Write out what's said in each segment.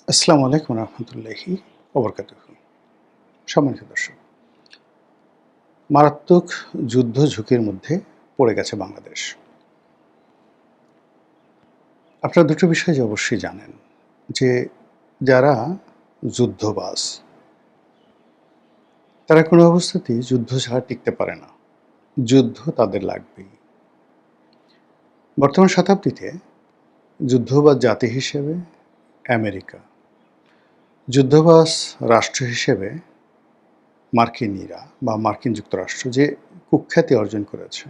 আসসালামু আলাইকুম রহমতুল্লাহি ওবরকাতুহু। সম্মানিত দর্শক, মারাত্মক যুদ্ধ ঝুঁকির মধ্যে পড়ে গেছে বাংলাদেশ। আপনারা দুটো বিষয় যে অবশ্যই জানেন যে যারা যুদ্ধবাজ তারা কোনো অবস্থাতেই যুদ্ধ ছাড়া টিকতে পারে না। যুদ্ধ তাদের লাগবেই। বর্তমান শতাব্দীতে যুদ্ধবাজ জাতি হিসেবে আমেরিকা, যুদ্ধবাজ রাষ্ট্র হিসেবে মার্কিনীরা বা মার্কিন যুক্তরাষ্ট্র যে কুখ্যাতি অর্জন করেছে,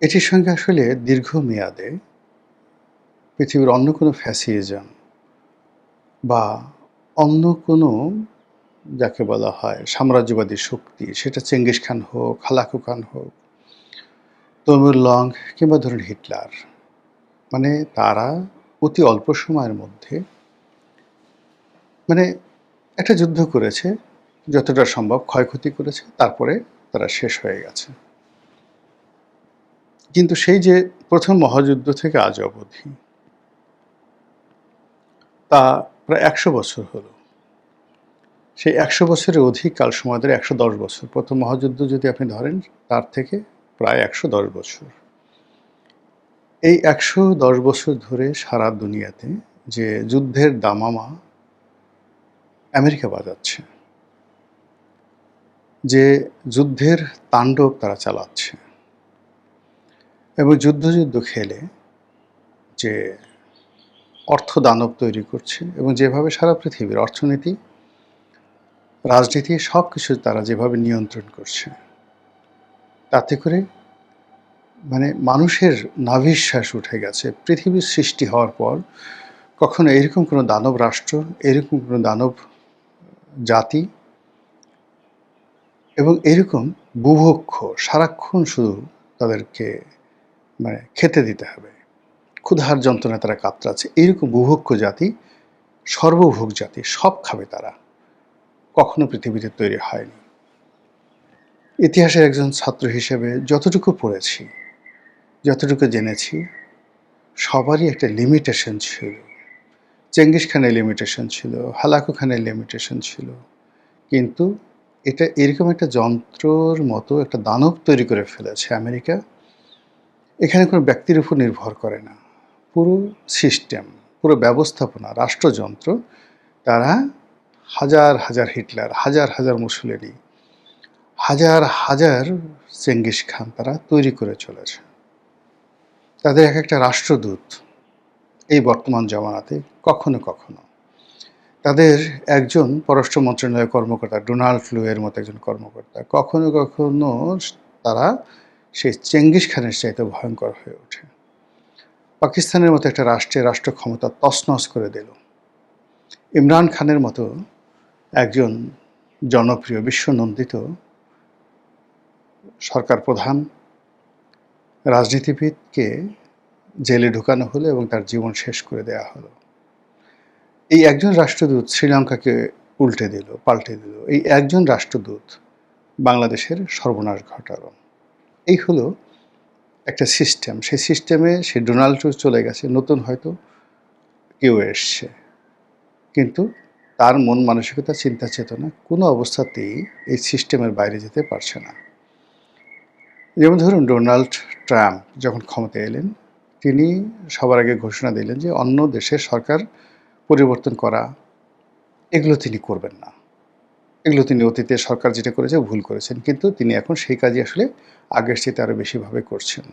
এটির সঙ্গে আসলে দীর্ঘমেয়াদে পৃথিবীর অন্য কোনো ফ্যাসিজম বা অন্য কোনো যাকে বলা হয় সাম্রাজ্যবাদী শক্তি, সেটা চেঙ্গিস খান হোক, হালাকু খান হোক, তৈমুর লং কিংবা ধরুন হিটলার, মানে তারা অতি অল্প সময়ের মধ্যে মানে একটা যুদ্ধ করেছে, যতটা সম্ভব ক্ষয়ক্ষতি করেছে, তারপরে তারা শেষ হয়ে গেছে। কিন্তু সেই যে প্রথম মহাযুদ্ধ থেকে আজ অবধি তা প্রায় ১০০ বছর হলো। সেই ১০০ বছরের অধিক কাল সময় ধরে ১১০ বছর। প্রথম মহাযুদ্ধ যদি আপনি ধরেন, তার থেকে প্রায় ১১০ বছর। এই ১১০ বছর ধরে সারা দুনিয়াতে যে যুদ্ধের দামামা আমেরিকা বাজাচ্ছে, যে যুদ্ধের তাণ্ডব তারা চালাচ্ছে এবং যুদ্ধ খেলে যে অর্থদানব তৈরি করছে এবং যেভাবে সারা পৃথিবীর অর্থনীতি, রাজনীতি সবকিছু তারা যেভাবে নিয়ন্ত্রণ করছে, তাতে করে মানুষের নাভিশ্বাস উঠে গেছে। পৃথিবীর সৃষ্টি হওয়ার পর কখনো এরকম কোনো দানব রাষ্ট্র, এরকম কোনো দানব জাতি এবং এরকম বুভুক্ষ, সারাক্ষণ শুধু তাদেরকে খেতে দিতে হবে, ক্ষুধার যন্ত্রণায় তারা কাতরাচ্ছে, এরকম বুভুক্ষ জাতি, সর্বভোগ জাতি, সব খাবে তারা, কখনো পৃথিবীতে তৈরি হয়নি। ইতিহাসের একজন ছাত্র হিসেবে যতটুকু পড়েছি, যতটুকু জেনেছি, সবারই একটা লিমিটেশন ছিল। চেঙ্গিস খানের লিমিটেশন ছিল, হালাকু খানের লিমিটেশন ছিল, কিন্তু এটা এরকম একটা যন্ত্রর মতো একটা দানব তৈরি করে ফেলেছে আমেরিকা। এখানে কোনো ব্যক্তির উপর নির্ভর করে না, পুরো সিস্টেম, পুরো ব্যবস্থাপনা, রাষ্ট্রযন্ত্র তারা হাজার হাজার হিটলার, হাজার হাজার মুসোলিনি, হাজার হাজার চেঙ্গিস খান তারা তৈরি করে চলেছে। তাদের এক একটা রাষ্ট্রদূত এই বর্তমান জমানাতে কখনো কখনো তাদের একজন পররাষ্ট্র মন্ত্রণালয়ের কর্মকর্তা, ডোনাল্ড লু এর মতো একজন কর্মকর্তা, কখনো কখনো তারা সেই চেঙ্গিস খানের চাইতে ভয়ঙ্কর হয়ে ওঠে। পাকিস্তানের মতো একটা রাষ্ট্র ক্ষমতা তছনছ করে দিল। ইমরান খানের মতো একজন জনপ্রিয়, বিশ্বনন্দিত সরকার প্রধান রাজনীতিবিদকে জেলে ঢুকানো হলো এবং তার জীবন শেষ করে দেওয়া হলো। এই একজন রাষ্ট্রদূত শ্রীলঙ্কাকে পাল্টে দিল। এই একজন রাষ্ট্রদূত বাংলাদেশের সর্বনাশ ঘটালো। এই হলো একটা সিস্টেম। সেই সিস্টেমে সে ডোনাল্ড ট্রাম্প চলে গেছে, নতুন হয়তো কেউ এসছে, কিন্তু তার মন মানসিকতা, চিন্তা চেতনা কোনো অবস্থাতেই এই সিস্টেমের বাইরে যেতে পারছে না। যেমন ধরুন, ডোনাল্ড ট্রাম্প যখন ক্ষমতায় এলেন, তিনি সবার আগে ঘোষণা দিলেন যে অন্য দেশের সরকার পরিবর্তন করা, এগুলো তিনি করবেন না। এগুলো তিনি অতীতে সরকার যেটা করেছে ভুল করেছেন, কিন্তু তিনি এখন সেই কাজই আসলে আগের চেয়ে আরও বেশিভাবে করছেন।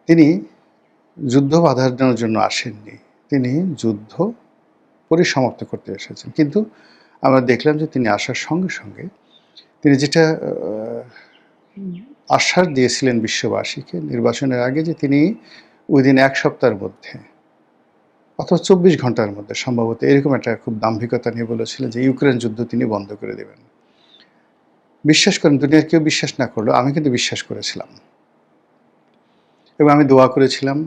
তিনি যুদ্ধ বাধানোর জন্য আসেননি, তিনি যুদ্ধ পরিসমাপ্ত করতে এসেছেন। কিন্তু আমরা দেখলাম যে তিনি আসার সঙ্গে সঙ্গে তিনি যেটা আশ্বাস দিয়েছিলেন বিশ্ববাসীকে নির্বাচনের আগে, যে তিনি উইদিন 1 সপ্তাহের মধ্যে অথবা 24 ঘন্টার মধ্যে সম্ভবত এরকম একটা খুব দাম্ভিকতা নিয়ে বলেছিলেন যে ইউক্রেন যুদ্ধ তিনি বন্ধ করে দেবেন। বিশ্বাস করেন, দুনিয়ার কেউ বিশ্বাস না করলেও আমি কিন্তু বিশ্বাস করেছিলাম এবং আমি দোয়া করেছিলাম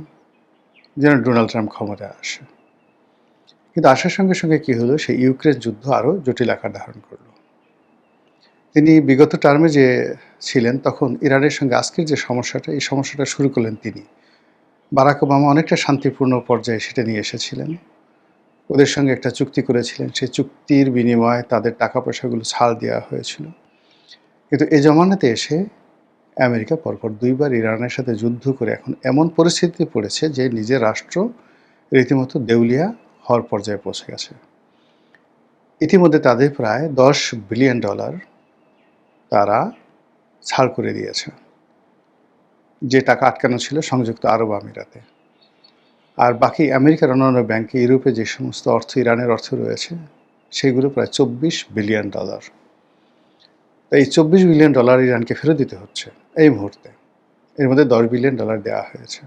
যেন ডোনাল্ড ট্রাম্প ক্ষমতায় আসে। কিন্তু আসার সঙ্গে সঙ্গে কী হলো, সেই ইউক্রেন যুদ্ধ আরও জটিল আকার ধারণ করলো। তিনি বিগত টার্মে যে ছিলেন, তখন ইরানের সঙ্গে আজকের যে সমস্যাটা, এই সমস্যাটা শুরু করলেন তিনি। বারাক ওবামা অনেকটা শান্তিপূর্ণ পর্যায়ে সেটা নিয়ে এসেছিলেন। ওদের সঙ্গে একটা চুক্তি করেছিলেন, সেই চুক্তির বিনিময়ে তাদের টাকা পয়সাগুলো ছাড় দেওয়া হয়েছিল। কিন্তু এ জমানাতে এসে আমেরিকা পরপর ২ বার ইরানের সাথে যুদ্ধ করে এখন এমন পরিস্থিতিতে পড়েছে যে নিজের রাষ্ট্র রীতিমতো দেউলিয়া হওয়ার পর্যায়ে পৌঁছে গেছে। ইতিমধ্যে তাদের প্রায় $10 বিলিয়ন তারা ছাড় করে দিয়েছে, যে টাকা আটকানো ছিল সংযুক্ত আরব আমিরাতে। আর বাকি আমেরিকার অন্যান্য ব্যাংকে, ইউরোপে যে সমস্ত অর্থ ইরানের অর্থ রয়েছে সেগুলো প্রায় $24 বিলিয়ন। এই $24 বিলিয়ন ইরানকে ফেরত দিতে হচ্ছে এই মুহূর্তে। এর মধ্যে $10 বিলিয়ন দেওয়া হয়েছে।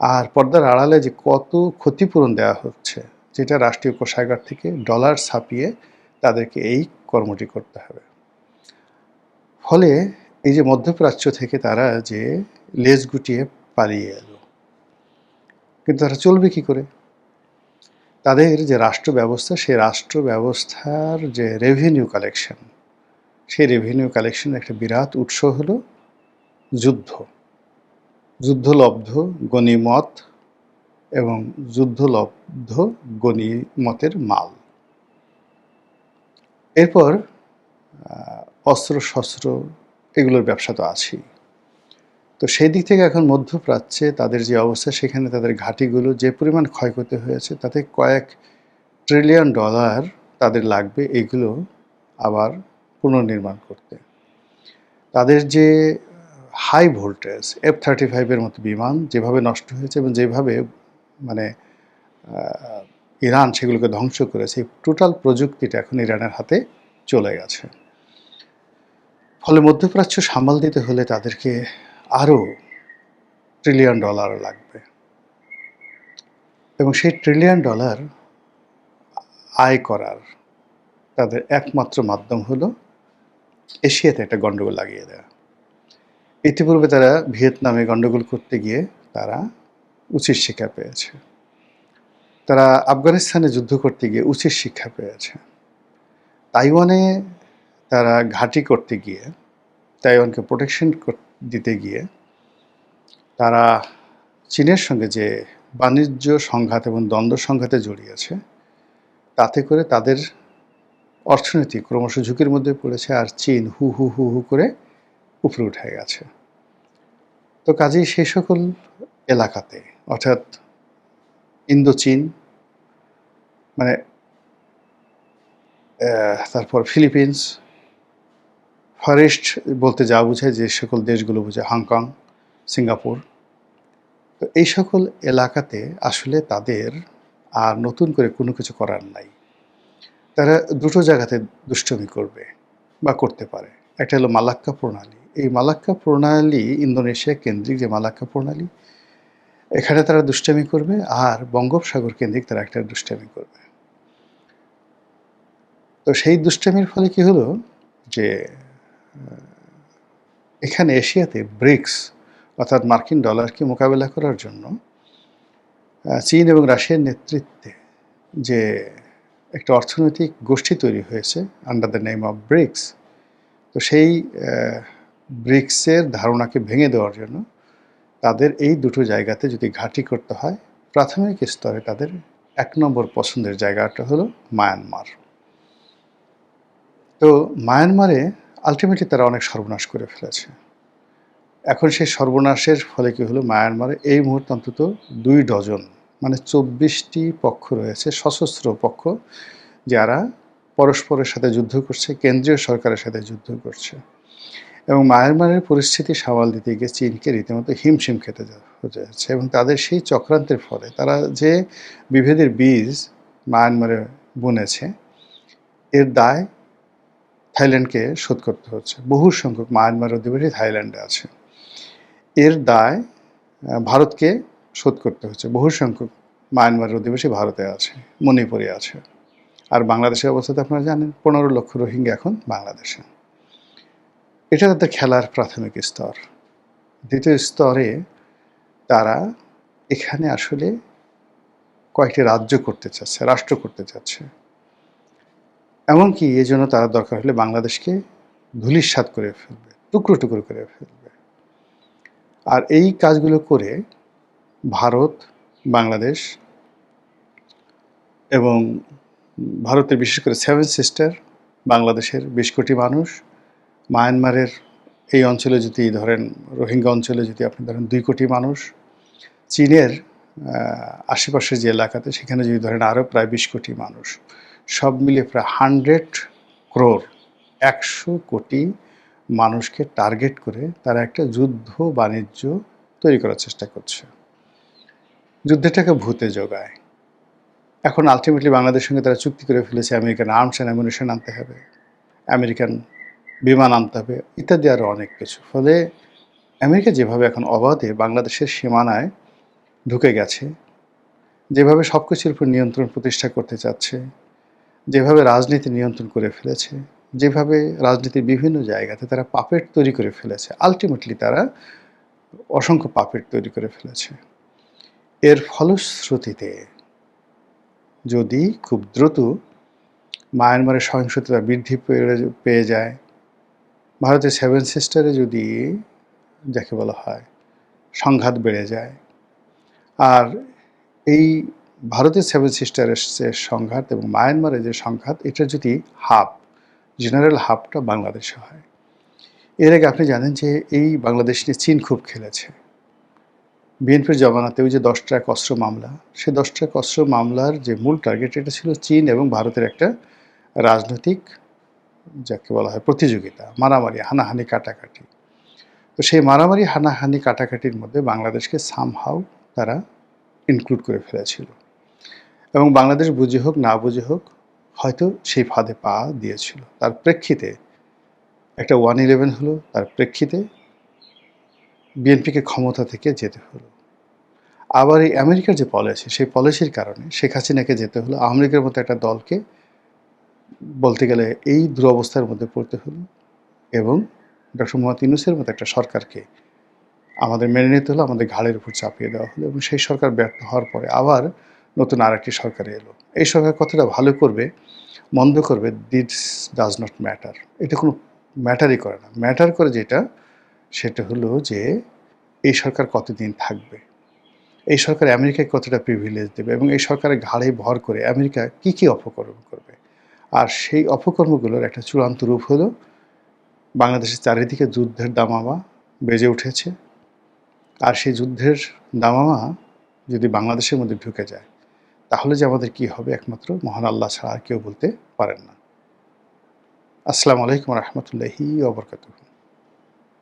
আর পর্দার আড়ালে যে কত ক্ষতিপূরণ দেওয়া হচ্ছে, যেটা রাষ্ট্রীয় কোষাগার থেকে ডলার ছাপিয়ে তাদেরকে এই কর্মটি করতে হবে। ফলে এই যে মধ্যপ্রাচ্য থেকে তারা যে লেজ গুটিয়ে পালিয়ে এলো, কিন্তু তারা চলবে কি করে? তাদের যে রাষ্ট্র ব্যবস্থা, সেই রাষ্ট্র ব্যবস্থার যে রেভিনিউ কালেকশন, সেই রেভিনিউ কালেকশনের একটা বিরাট উৎস হলো যুদ্ধ, যুদ্ধলব্ধ গনিমত এবং যুদ্ধলব্ধ গনিমতের মাল। এরপর অস্ত্র-শস্ত্র এগুলোর ব্যবসা তো আছেই। তো সেই দিক থেকে এখন মধ্যপ্রাচ্যে তাদের যে অবস্থা, সেখানে তাদের ঘাঁটিগুলো যে পরিমাণ ক্ষয়ক্ষতি হয়েছে, তাতে কয়েক ট্রিলিয়ন ডলার তাদের লাগবে এগুলো আবার পুনর্নির্মাণ করতে। তাদের যে হাই ভোল্টেজ F-35 এর মতো বিমান যেভাবে নষ্ট হয়েছে এবং যেভাবে মানে ইরান সেগুলোকে ধ্বংস করেছে, টোটাল প্রযুক্তিটা এখন ইরানের হাতে চলে গেছে। ফলে মধ্যপ্রাচ্য সামাল দিতে হলে তাদেরকে আরও ট্রিলিয়ন ডলার লাগবে, এবং সেই ট্রিলিয়ন ডলার আয় করার তাদের একমাত্র মাধ্যম হলো এশিয়াতে একটা গণ্ডগোল লাগিয়ে দেওয়া। ইতিপূর্বে তারা ভিয়েতনামে গণ্ডগোল করতে গিয়ে তারা উচিত শিক্ষা পেয়েছে, তারা আফগানিস্তানে যুদ্ধ করতে গিয়ে উচিত শিক্ষা পেয়েছে, তাইওয়ানে তারা ঘাঁটি করতে গিয়ে, তাইওয়ানকে প্রোটেকশন দিতে গিয়ে তারা চীনের সঙ্গে যে বাণিজ্য সংঘাত এবং দ্বন্দ্ব সংঘাতে জড়িয়েছে, তাতে করে তাদের অর্থনীতি ক্রমশ ঝুঁকির মধ্যে পড়েছে, আর চীন হু হু হু হু করে উপরে উঠে গেছে। তো কাজেই সেই সকল এলাকাতে, অর্থাৎ ইন্দোচীন, মানে তারপর ফিলিপিন্স, ফার ইস্ট বলতে যা বোঝায় যে সকল দেশগুলো বোঝায়, হংকং, সিঙ্গাপুর, তো এই সকল এলাকাতে আসলে তাদের আর নতুন করে কোনো কিছু করার নাই। তারা দুটো জায়গাতে দুষ্টুমি করবে বা করতে পারে। একটা হলো মালাক্কা প্রণালী। এই মালাক্কা প্রণালী ইন্দোনেশিয়া কেন্দ্রিক যে মালাক্কা প্রণালী, এখানে তারা দুষ্টামি করবে, আর বঙ্গোপসাগর কেন্দ্রিক তারা একটা দুষ্টামি করবে। তো সেই দুষ্টামির ফলে কি হলো যে এখানে এশিয়াতে ব্রিক্স, অর্থাৎ মার্কিন ডলারকে মোকাবেলা করার জন্য চীন এবং রাশিয়ার নেতৃত্বে যে একটা অর্থনৈতিক গোষ্ঠী তৈরি হয়েছে under the name of BRICS, তো সেই ব্রিক্সের ধারণাকে ভেঙে দেওয়ার জন্য তাদের এই দুটো জায়গাতে যদি ঘাঁটি করতে হয়, প্রাথমিক স্তরে তাদের ১ নম্বর পছন্দের জায়গাটা হলো মায়ানমার। তো মায়ানমারে আলটিমেটলি তারা অনেক সর্বনাশ করে ফেলেছে। এখন সেই সর্বনাশের ফলে কি হলো, মায়ানমারে এই মুহূর্তে অন্তত ২ ডজন, মানে ২৪টি পক্ষ রয়েছে, সশস্ত্র পক্ষ, যারা পরস্পরের সাথে যুদ্ধ করছে, কেন্দ্রীয় সরকারের সাথে যুদ্ধ করছে। এবং মায়ানমারের পরিস্থিতি সামাল দিতে গিয়ে চীনকে রীতিমতো হিমশিম খেতে যাচ্ছে, এবং তাদের সেই চক্রান্তের ফলে তারা যে বিভেদের বীজ মায়ানমারে বুনেছে, এর দায় থাইল্যান্ডকে শোধ করতে হচ্ছে। বহু সংখ্যক মায়ানমার অধিবাসী থাইল্যান্ডে আছে। এর দায় ভারতকে শোধ করতে হচ্ছে। বহু সংখ্যক মায়ানমারের অধিবাসী ভারতে আছে, মণিপুরে আছে। আর বাংলাদেশের অবস্থা তো আপনারা জানেন, ১৫ লক্ষ রোহিঙ্গা এখন বাংলাদেশে। এটা তাদের খেলার প্রাথমিক স্তর। দ্বিতীয় স্তরে তারা এখানে আসলে কয়েকটি রাজ্য করতে চাচ্ছে, রাষ্ট্র করতে চাচ্ছে। এমনকি এই জন্য তারা দরকার হলে বাংলাদেশকে ধূলিসাৎ করে ফেলবে, টুকরো টুকরো করে ফেলবে। আর এই কাজগুলো করে ভারত, বাংলাদেশ এবং ভারতের বিশেষ করে সেভেন সিস্টার, বাংলাদেশের ২০ কোটি মানুষ, মায়ানমারের এই অঞ্চলে যদি ধরেন রোহিঙ্গা অঞ্চলে যদি আপনি ধরেন ২ কোটি মানুষ, চীনের আশেপাশের যে এলাকাতে সেখানে যদি ধরেন আরও প্রায় ২০ কোটি মানুষ, সব মিলিয়ে প্রায় 100 ক্রোর ১০০ কোটি মানুষকে টার্গেট করে তারা একটা যুদ্ধ বাণিজ্য তৈরি করার চেষ্টা করছে। যুদ্ধটাকে ভূতে জোগায়। এখন আলটিমেটলি বাংলাদেশের সঙ্গে তারা চুক্তি করে ফেলেছে আমেরিকান আর্মস অ্যান্ড অ্যামুনিশন আনতে হবে, আমেরিকান বিমান আনতে হবে, ইত্যাদি আরও অনেক কিছু। ফলে আমেরিকা যেভাবে এখন অবাধে বাংলাদেশের সীমানায় ঢুকে গেছে, যেভাবে সব কিছুর উপর নিয়ন্ত্রণ প্রতিষ্ঠা করতে চাচ্ছে, যেভাবে রাজনীতি নিয়ন্ত্রণ করে ফেলেছে, যেভাবে রাজনীতির বিভিন্ন জায়গাতে তারা পাপেট তৈরি করে ফেলেছে, আলটিমেটলি তারা অসংখ্য পাপেট তৈরি করে ফেলেছে। এর ফলশ্রুতিতে যদি খুব দ্রুত মায়ানমারের সহিংসতা বৃদ্ধি পেয়ে যায়, ভারতের সেভেন সিস্টারে যদি যাকে বলা হয় সংঘাত বেড়ে যায়, আর এই ভারতের সেভেন সিস্টারের যে সংঘাত এবং মায়ানমারের যে সংঘাত, এটা যদি জেনারেল হাবটা বাংলাদেশে হয়। এর আগে আপনি জানেন যে এই বাংলাদেশ নিয়ে চীন খুব খেলেছে। বিএনপির জমানাতেও যে 10 ট্রাক অস্ত্র মামলা, সেই 10 ট্রাক অস্ত্র মামলার যে মূল টার্গেট এটা ছিল চীন এবং ভারতের একটা রাজনৈতিক যাকে বলা হয় প্রতিযোগিতা, মারামারি, হানাহানি, কাটাকাটি। তো সেই মারামারি, হানাহানি, কাটাকাটির মধ্যে বাংলাদেশকে সামহাউ তারা ইনক্লুড করে ফেলেছিল এবং বাংলাদেশ বুঝে হোক না বুঝে হোক হয়তো সেই ফাঁদে পা দিয়েছিল। তার প্রেক্ষিতে একটা 1-11 হলো, তার প্রেক্ষিতে বিএনপিকে ক্ষমতা থেকে যেতে হলো। আবার এই আমেরিকার যে পলিসি, সেই পলিসির কারণে শেখ হাসিনাকে যেতে হলো, আওয়ামী লীগের মতো একটা দলকে বলতে গেলে এই দুরবস্থার মধ্যে পড়তে হলো এবং ডক্টর মোহাম্মদ ইউনূসের মতো একটা সরকারকে আমাদের মেনে নিতে হলো, আমাদের ঘাড়ের উপর চাপিয়ে দেওয়া হলো এবং সেই সরকার ব্যর্থ হওয়ার পরে আবার নতুন আরেকটি সরকার এলো। এই সরকার কতটা ভালো করবে, মন্দ করবে, দিস ডাজ নট ম্যাটার। এটা কোনো ম্যাটারই করে না। ম্যাটার করে যেটা, সেটা হলো যে এই সরকার কতদিন থাকবে, এই সরকার আমেরিকায় কতটা প্রিভিলেজ দেবে এবং এই সরকারের ঘাড়ে ভর করে আমেরিকা কী কী অপকর্ম করবে। আর সেই অপকর্মগুলোর একটা চূড়ান্ত রূপ হলো বাংলাদেশের চারিদিকে যুদ্ধের দামামা বেজে উঠেছে। আর সেই যুদ্ধের দামামা যদি বাংলাদেশের মধ্যে ঢুকে যায়, তাহলে যে আমাদের কী হবে একমাত্র মহান আল্লাহ ছাড়া আর কেউ বলতে পারেন না। আসসালামু আলাইকুম ওয়া রাহমাতুল্লাহি ওয়া বারাকাতুহু।